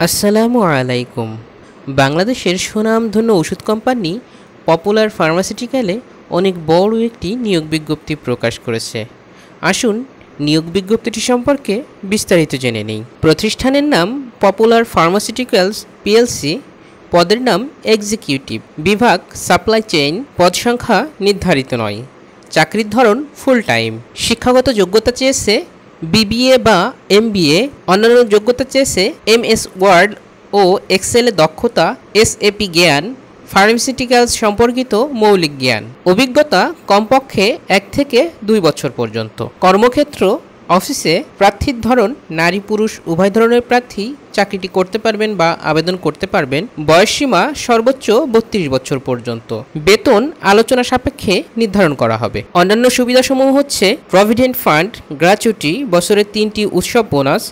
আসসালামু আলাইকুম। বাংলাদেশের সুনামধন্য ওষুধ কোম্পানি পপুলার ফার্মাসিউটিক্যালে অনেক বড় একটি নিয়োগ বিজ্ঞপ্তি প্রকাশ করেছে। আসুন নিয়োগ বিজ্ঞপ্তিটি সম্পর্কে বিস্তারিত জেনে নিই। প্রতিষ্ঠানের নাম পপুলার ফার্মাসিউটিক্যালস পিএলসি, পদের নাম এক্সিকিউটিভ, বিভাগ সাপ্লাই চেইন, পদ সংখ্যা নির্ধারিত নয়, চাকরির ধরন ফুল টাইম, শিক্ষাগত যোগ্যতা চেয়েছে বিবিএ বা এমবিএ, অন্যান্য যোগ্যতা চেয়েছে এমএস ওয়ার্ড ও এক্সেলে দক্ষতা, এসএপি জ্ঞান, ফার্মাসিউটিক্যালস সম্পর্কিত মৌলিক জ্ঞান, অভিজ্ঞতা কমপক্ষে 1 থেকে 2 বছর পর্যন্ত। কর্মক্ষেত্র অফিসে, প্রার্থীর ধরন নারী পুরুষ উভয় ধরনের প্রার্থী চাকরিটি করতে পারবেন বা আবেদন করতে পারবেন। বয়সসীমা সর্বোচ্চ 32 বছর পর্যন্ত। বেতন আলোচনা সাপেক্ষে নির্ধারণ করা হবে। অন্যান্য সুবিধাসমূহ হচ্ছে প্রভিডেন্ট ফান্ড, গ্র্যাচুইটি, বছরে 3টি উৎসব বোনাস,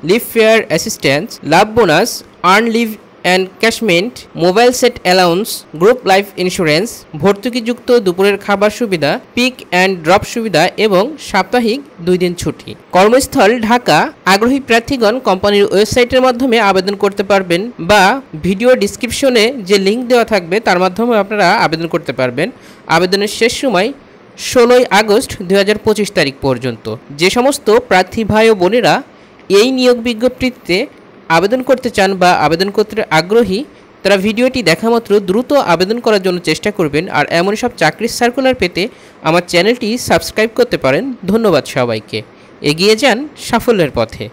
লিভ ফেয়ার অ্যাসিস্ট্যান্স, লাভ bonus, earn leave encashment, mobile set allowance, group life insurance, ভর্তুকিযুক্ত দুপুরের খাবার সুবিধা, পিক অ্যান্ড ড্রপ সুবিধা এবং সাপ্তাহিক 2 দিন ছুটি। কর্মস্থল ঢাকা। আগ্রহী প্রার্থীগণ কোম্পানির ওয়েবসাইটের মাধ্যমে আবেদন করতে পারবেন বা ভিডিও ডিসক্রিপশনে যে লিঙ্ক দেওয়া থাকবে তার মাধ্যমে আপনারা আবেদন করতে পারবেন। আবেদনের শেষ সময় 16 আগস্ট 2025 তারিখ পর্যন্ত। যে সমস্ত প্রার্থী ভাই ও বোনেরা এই নিয়োগ বিজ্ঞপ্তিতে আবেদন করতে চান বা আবেদন করতে আগ্রহী, তারা ভিডিওটি দেখা মাত্র দ্রুত আবেদন করার জন্য চেষ্টা করবেন। আর এমন সব চাকরির সার্কুলার পেতে আমার চ্যানেলটি সাবস্ক্রাইব করতে পারেন। ধন্যবাদ সবাইকে। এগিয়ে যান সাফল্যের পথে।